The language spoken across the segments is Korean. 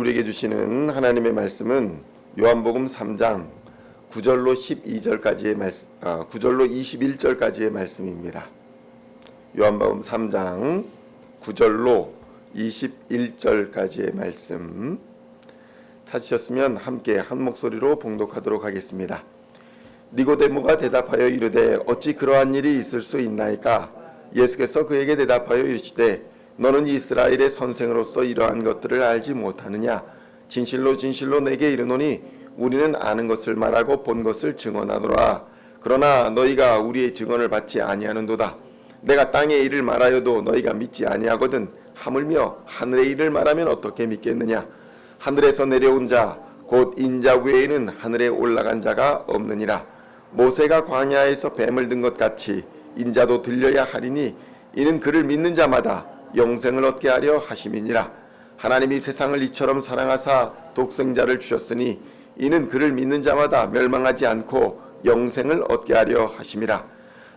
우리에게 주시는 하나님의 말씀은 요한복음 3장 9절로 12절까지의 말씀, 9절로 21절까지의 말씀입니다. 요한복음 3장 9절로 21절까지의 말씀 찾으셨으면 함께 한 목소리로 봉독하도록 하겠습니다. 니고데모가 대답하여 이르되 어찌 그러한 일이 있을 수 있나이까? 예수께서 그에게 대답하여 이르시되 너는 이스라엘의 선생으로서 이러한 것들을 알지 못하느냐? 진실로 진실로 내게 이르노니 우리는 아는 것을 말하고 본 것을 증언하노라. 그러나 너희가 우리의 증언을 받지 아니하는도다. 내가 땅의 일을 말하여도 너희가 믿지 아니하거든. 하물며 하늘의 일을 말하면 어떻게 믿겠느냐? 하늘에서 내려온 자 곧 인자 외에는 하늘에 올라간 자가 없느니라. 모세가 광야에서 뱀을 든 것 같이 인자도 들려야 하리니 이는 그를 믿는 자마다 영생을 얻게 하려 하심이니라. 하나님이 세상을 이처럼 사랑하사 독생자를 주셨으니 이는 그를 믿는 자마다 멸망하지 않고 영생을 얻게 하려 하심이라.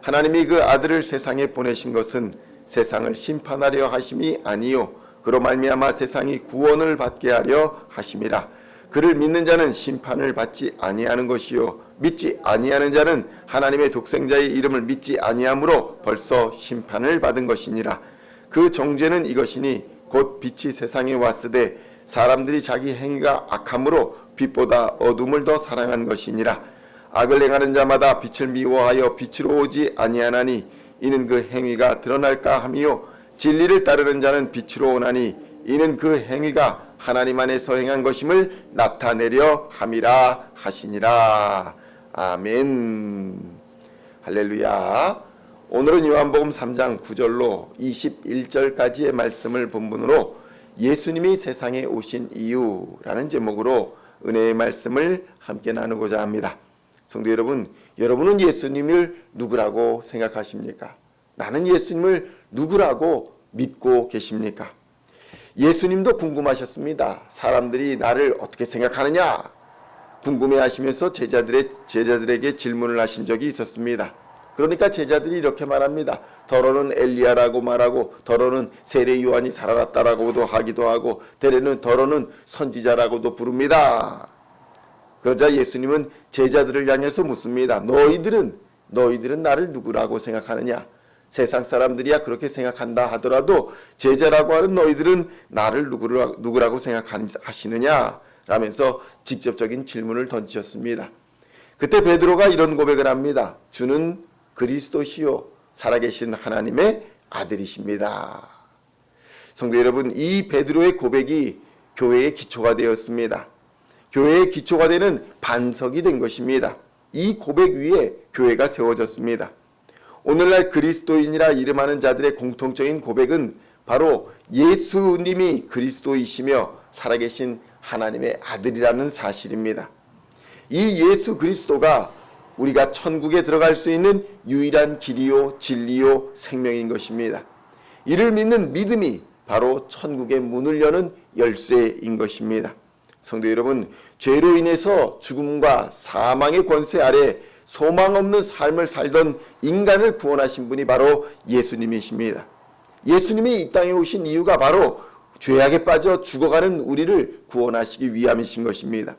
하나님이 그 아들을 세상에 보내신 것은 세상을 심판하려 하심이 아니요 그로 말미암아 세상이 구원을 받게 하려 하심이라. 그를 믿는 자는 심판을 받지 아니하는 것이요 믿지 아니하는 자는 하나님의 독생자의 이름을 믿지 아니하므로 벌써 심판을 받은 것이니라. 그 정죄는 이것이니 곧 빛이 세상에 왔으되 사람들이 자기 행위가 악함으로 빛보다 어둠을 더 사랑한 것이니라. 악을 행하는 자마다 빛을 미워하여 빛으로 오지 아니하나니 이는 그 행위가 드러날까 함이요 진리를 따르는 자는 빛으로 오나니 이는 그 행위가 하나님 안에서 행한 것임을 나타내려 함이라 하시니라. 아멘. 할렐루야. 오늘은 요한복음 3장 9절로 21절까지의 말씀을 본문으로 예수님이 세상에 오신 이유라는 제목으로 은혜의 말씀을 함께 나누고자 합니다. 성도 여러분, 여러분은 예수님을 누구라고 생각하십니까? 나는 예수님을 누구라고 믿고 계십니까? 예수님도 궁금하셨습니다. 사람들이 나를 어떻게 생각하느냐? 궁금해하시면서 제자들에게 질문을 하신 적이 있었습니다. 그러니까 제자들이 이렇게 말합니다. 더러는 엘리야라고 말하고 더러는 세례 요한이 살아났다라고도 하기도 하고 때로는 더러는 선지자라고도 부릅니다. 그러자 예수님은 제자들을 향해서 묻습니다. 너희들은 나를 누구라고 생각하느냐? 세상 사람들이야 그렇게 생각한다 하더라도 제자라고 하는 너희들은 나를 누구라고 생각하시느냐? 라면서 직접적인 질문을 던지셨습니다. 그때 베드로가 이런 고백을 합니다. 주는 그리스도시요 살아계신 하나님의 아들이십니다. 성도 여러분, 이 베드로의 고백이 교회의 기초가 되었습니다. 교회의 기초가 되는 반석이 된 것입니다. 이 고백 위에 교회가 세워졌습니다. 오늘날 그리스도인이라 이름하는 자들의 공통적인 고백은 바로 예수님이 그리스도이시며 살아계신 하나님의 아들이라는 사실입니다. 이 예수 그리스도가 우리가 천국에 들어갈 수 있는 유일한 길이요 진리요 생명인 것입니다. 이를 믿는 믿음이 바로 천국의 문을 여는 열쇠인 것입니다. 성도 여러분, 죄로 인해서 죽음과 사망의 권세 아래 소망 없는 삶을 살던 인간을 구원하신 분이 바로 예수님이십니다. 예수님이 이 땅에 오신 이유가 바로 죄악에 빠져 죽어가는 우리를 구원하시기 위함이신 것입니다.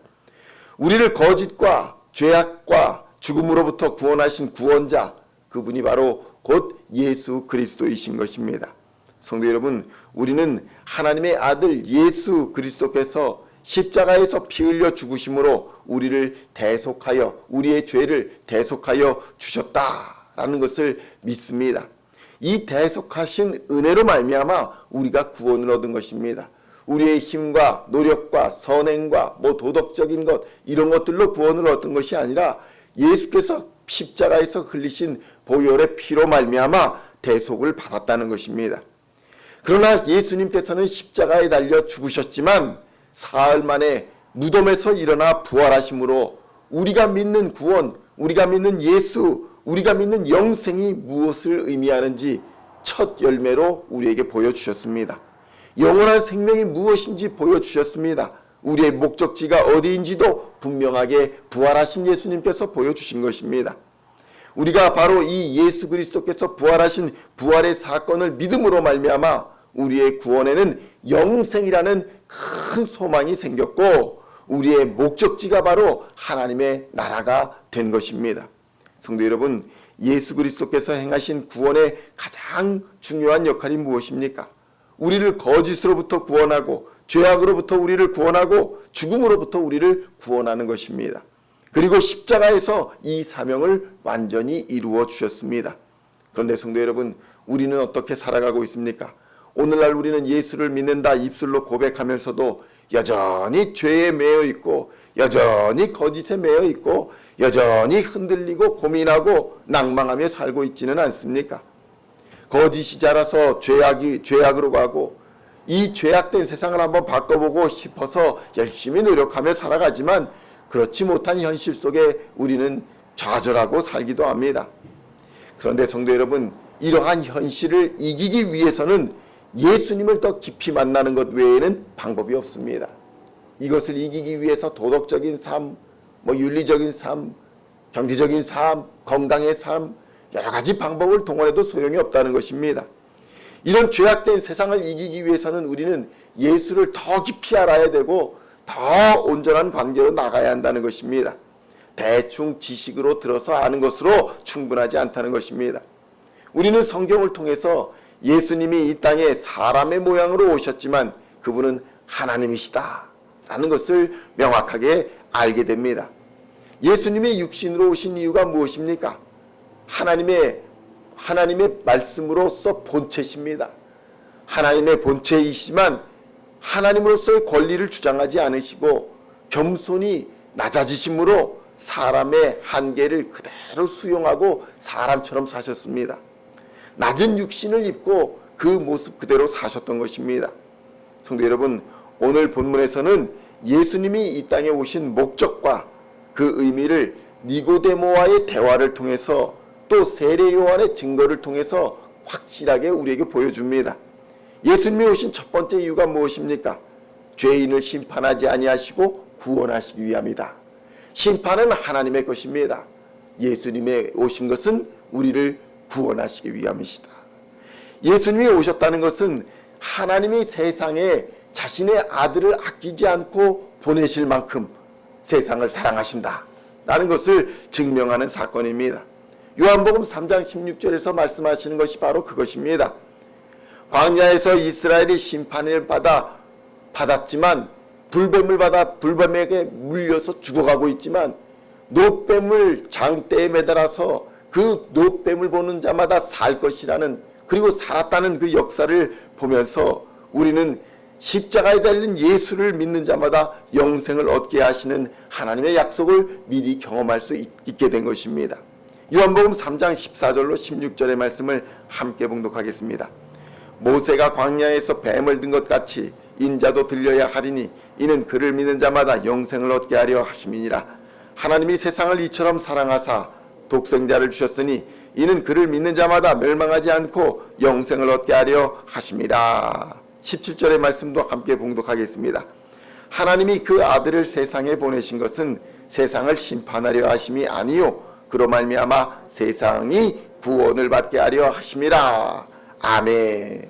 우리를 거짓과 죄악과 죽음으로부터 구원하신 구원자, 그분이 바로 곧 예수 그리스도이신 것입니다. 성도 여러분, 우리는 하나님의 아들 예수 그리스도께서 십자가에서 피 흘려 죽으심으로 우리를 대속하여 우리의 죄를 대속하여 주셨다라는 것을 믿습니다. 이 대속하신 은혜로 말미암아 우리가 구원을 얻은 것입니다. 우리의 힘과 노력과 선행과 도덕적인 것 이런 것들로 구원을 얻은 것이 아니라 예수께서 십자가에서 흘리신 보혈의 피로 말미암아 대속을 받았다는 것입니다. 그러나 예수님께서는 십자가에 달려 죽으셨지만 사흘 만에 무덤에서 일어나 부활하심으로 우리가 믿는 구원, 우리가 믿는 예수, 우리가 믿는 영생이 무엇을 의미하는지 첫 열매로 우리에게 보여주셨습니다. 영원한 생명이 무엇인지 보여주셨습니다. 우리의 목적지가 어디인지도 분명하게 부활하신 예수님께서 보여주신 것입니다. 우리가 바로 이 예수 그리스도께서 부활하신 부활의 사건을 믿음으로 말미암아 우리의 구원에는 영생이라는 큰 소망이 생겼고 우리의 목적지가 바로 하나님의 나라가 된 것입니다. 성도 여러분, 예수 그리스도께서 행하신 구원의 가장 중요한 역할이 무엇입니까? 우리를 거짓으로부터 구원하고 죄악으로부터 우리를 구원하고 죽음으로부터 우리를 구원하는 것입니다. 그리고 십자가에서 이 사명을 완전히 이루어 주셨습니다. 그런데 성도 여러분, 우리는 어떻게 살아가고 있습니까? 오늘날 우리는 예수를 믿는다 입술로 고백하면서도 여전히 죄에 매여 있고 여전히 거짓에 매여 있고 여전히 흔들리고 고민하고 낭망하며 살고 있지는 않습니까? 거짓이 자라서 죄악으로 가고 이 죄악된 세상을 한번 바꿔보고 싶어서 열심히 노력하며 살아가지만 그렇지 못한 현실 속에 우리는 좌절하고 살기도 합니다. 그런데 성도 여러분, 이러한 현실을 이기기 위해서는 예수님을 더 깊이 만나는 것 외에는 방법이 없습니다. 이것을 이기기 위해서 도덕적인 삶, 윤리적인 삶, 경제적인 삶, 건강의 삶, 여러 가지 방법을 동원해도 소용이 없다는 것입니다. 이런 죄악된 세상을 이기기 위해서는 우리는 예수를 더 깊이 알아야 되고 더 온전한 관계로 나가야 한다는 것입니다. 대충 지식으로 들어서 아는 것으로 충분하지 않다는 것입니다. 우리는 성경을 통해서 예수님이 이 땅에 사람의 모양으로 오셨지만 그분은 하나님이시다 라는 것을 명확하게 알게 됩니다. 예수님이 육신으로 오신 이유가 무엇입니까? 하나님의 말씀으로서 본체십니다. 하나님의 본체이시지만 하나님으로서의 권리를 주장하지 않으시고 겸손히 낮아지심으로 사람의 한계를 그대로 수용하고 사람처럼 사셨습니다. 낮은 육신을 입고 그 모습 그대로 사셨던 것입니다. 성도 여러분, 오늘 본문에서는 예수님이 이 땅에 오신 목적과 그 의미를 니고데모와의 대화를 통해서 또 세례 요한의 증거를 통해서 확실하게 우리에게 보여줍니다. 예수님이 오신 첫 번째 이유가 무엇입니까? 죄인을 심판하지 아니하시고 구원하시기 위함이다. 심판은 하나님의 것입니다. 예수님이 오신 것은 우리를 구원하시기 위함이시다. 예수님이 오셨다는 것은 하나님이 세상에 자신의 아들을 아끼지 않고 보내실 만큼 세상을 사랑하신다 라는 것을 증명하는 사건입니다. 요한복음 3장 16절에서 말씀하시는 것이 바로 그것입니다. 광야에서 이스라엘이 심판을 받았지만 불뱀에게 물려서 죽어가고 있지만 노뱀을 장대에 매달아서 그 노뱀을 보는 자마다 살 것이라는, 그리고 살았다는 그 역사를 보면서 우리는 십자가에 달린 예수를 믿는 자마다 영생을 얻게 하시는 하나님의 약속을 미리 경험할 수 있게 된 것입니다. 요한복음 3장 14절로 16절의 말씀을 함께 봉독하겠습니다. 모세가 광야에서 뱀을 든 것 같이 인자도 들려야 하리니 이는 그를 믿는 자마다 영생을 얻게 하려 하심이니라. 하나님이 세상을 이처럼 사랑하사 독생자를 주셨으니 이는 그를 믿는 자마다 멸망하지 않고 영생을 얻게 하려 하심이라. 17절의 말씀도 함께 봉독하겠습니다. 하나님이 그 아들을 세상에 보내신 것은 세상을 심판하려 하심이 아니요 그로 말미암아 세상이 구원을 받게 하려 하심이라. 아멘.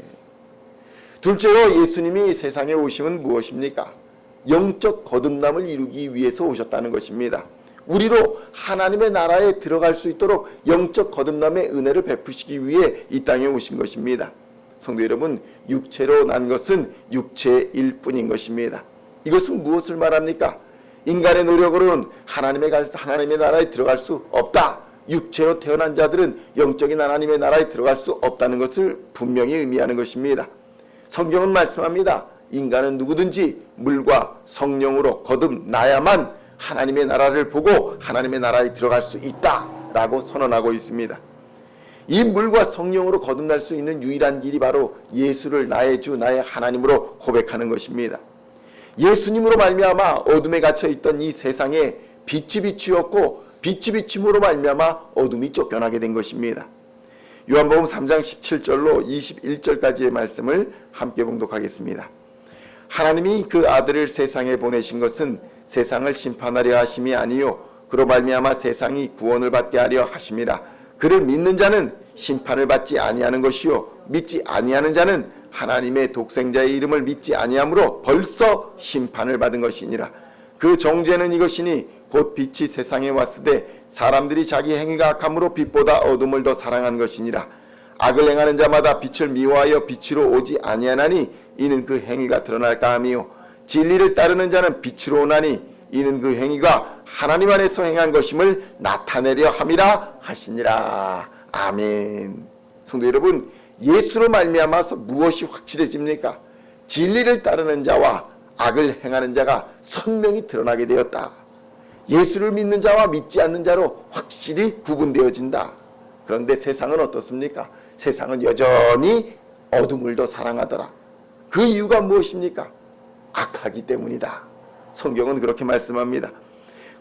둘째로 예수님이 세상에 오심은 무엇입니까? 영적 거듭남을 이루기 위해서 오셨다는 것입니다. 우리로 하나님의 나라에 들어갈 수 있도록 영적 거듭남의 은혜를 베푸시기 위해 이 땅에 오신 것입니다. 성도 여러분, 육체로 난 것은 육체일 뿐인 것입니다. 이것은 무엇을 말합니까? 인간의 노력으로는 하나님의 나라에 들어갈 수 없다. 육체로 태어난 자들은 영적인 하나님의 나라에 들어갈 수 없다는 것을 분명히 의미하는 것입니다. 성경은 말씀합니다. 인간은 누구든지 물과 성령으로 거듭나야만 하나님의 나라를 보고 하나님의 나라에 들어갈 수 있다라고 선언하고 있습니다. 이 물과 성령으로 거듭날 수 있는 유일한 길이 바로 예수를 나의 주 나의 하나님으로 고백하는 것입니다. 예수님으로 말미암아 어둠에 갇혀 있던 이 세상에 빛이 비추었고 빛이 비춤으로 말미암아 어둠이 쫓겨나게 된 것입니다. 요한복음 3장 17절로 21절까지의 말씀을 함께 봉독하겠습니다. 하나님이 그 아들을 세상에 보내신 것은 세상을 심판하려 하심이 아니요 그로 말미암아 세상이 구원을 받게 하려 하심이라. 그를 믿는 자는 심판을 받지 아니하는 것이요 믿지 아니하는 자는 하나님의 독생자의 이름을 믿지 아니함으로 벌써 심판을 받은 것이니라. 그 정죄는 이것이니 곧 빛이 세상에 왔으되 사람들이 자기 행위가 악함으로 빛보다 어둠을 더 사랑한 것이니라. 악을 행하는 자마다 빛을 미워하여 빛으로 오지 아니하나니 이는 그 행위가 드러날까 함이요 진리를 따르는 자는 빛으로 오나니 이는 그 행위가 하나님 안에서 행한 것임을 나타내려 함이라 하시니라. 아멘. 성도 여러분, 예수로 말미암아서 무엇이 확실해집니까? 진리를 따르는 자와 악을 행하는 자가 선명히 드러나게 되었다. 예수를 믿는 자와 믿지 않는 자로 확실히 구분되어진다. 그런데 세상은 어떻습니까? 세상은 여전히 어둠을 더 사랑하더라. 그 이유가 무엇입니까? 악하기 때문이다. 성경은 그렇게 말씀합니다.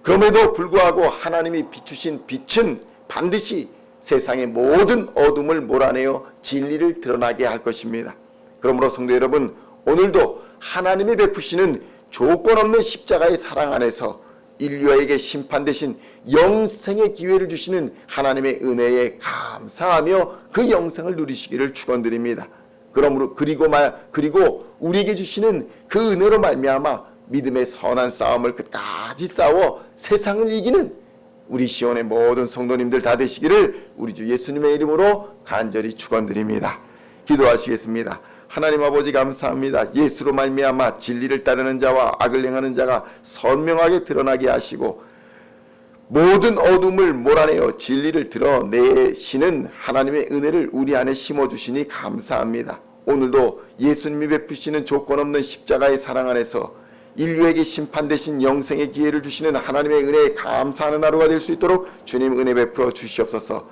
그럼에도 불구하고 하나님이 비추신 빛은 반드시 세상의 모든 어둠을 몰아내어 진리를 드러나게 할 것입니다. 그러므로 성도 여러분, 오늘도 하나님이 베푸시는 조건 없는 십자가의 사랑 안에서 인류에게 심판 대신 영생의 기회를 주시는 하나님의 은혜에 감사하며 그 영생을 누리시기를 축원드립니다. 그리고 우리에게 주시는 그 은혜로 말미암아 믿음의 선한 싸움을 끝까지 싸워 세상을 이기는 우리 시온의 모든 성도님들 다 되시기를 우리 주 예수님의 이름으로 간절히 축원드립니다. 기도하시겠습니다. 하나님 아버지 감사합니다. 예수로 말미암아 진리를 따르는 자와 악을 행하는 자가 선명하게 드러나게 하시고 모든 어둠을 몰아내어 진리를 드러내시는 하나님의 은혜를 우리 안에 심어주시니 감사합니다. 오늘도 예수님이 베푸시는 조건 없는 십자가의 사랑 안에서 인류에게 심판 대신 영생의 기회를 주시는 하나님의 은혜에 감사하는 하루가 될 수 있도록 주님 은혜 베풀어 주시옵소서.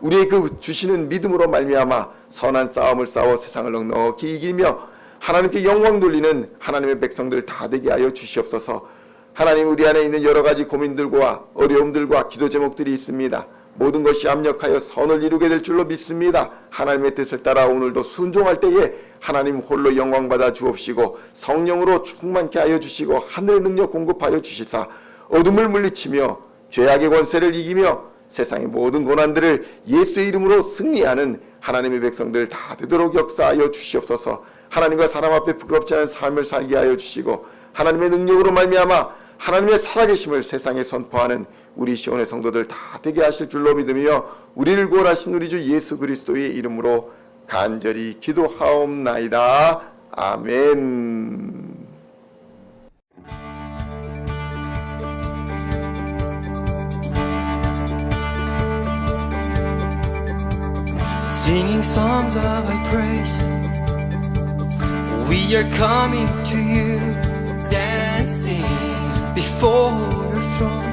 우리의 그 주시는 믿음으로 말미암아 선한 싸움을 싸워 세상을 넉넉히 이기며 하나님께 영광 돌리는 하나님의 백성들 다 되게 하여 주시옵소서. 하나님, 우리 안에 있는 여러 가지 고민들과 어려움들과 기도 제목들이 있습니다. 모든 것이 합력하여 선을 이루게 될 줄로 믿습니다. 하나님의 뜻을 따라 오늘도 순종할 때에 하나님 홀로 영광 받아 주옵시고 성령으로 충만케 하여 주시고 하늘의 능력 공급하여 주시사 어둠을 물리치며 죄악의 권세를 이기며 세상의 모든 고난들을 예수의 이름으로 승리하는 하나님의 백성들 다 되도록 역사하여 주시옵소서. 하나님과 사람 앞에 부끄럽지 않은 삶을 살게 하여 주시고 하나님의 능력으로 말미암아 하나님의 살아계심을 세상에 선포하는 우리 시온의 성도들 다 되게 하실 줄로 믿으며 우리를 구원하신 우리 주 예수 그리스도의 이름으로 간절히 기도하옵나이다. 아멘. Singing songs of thy praise, we are coming to you, dancing before your throne.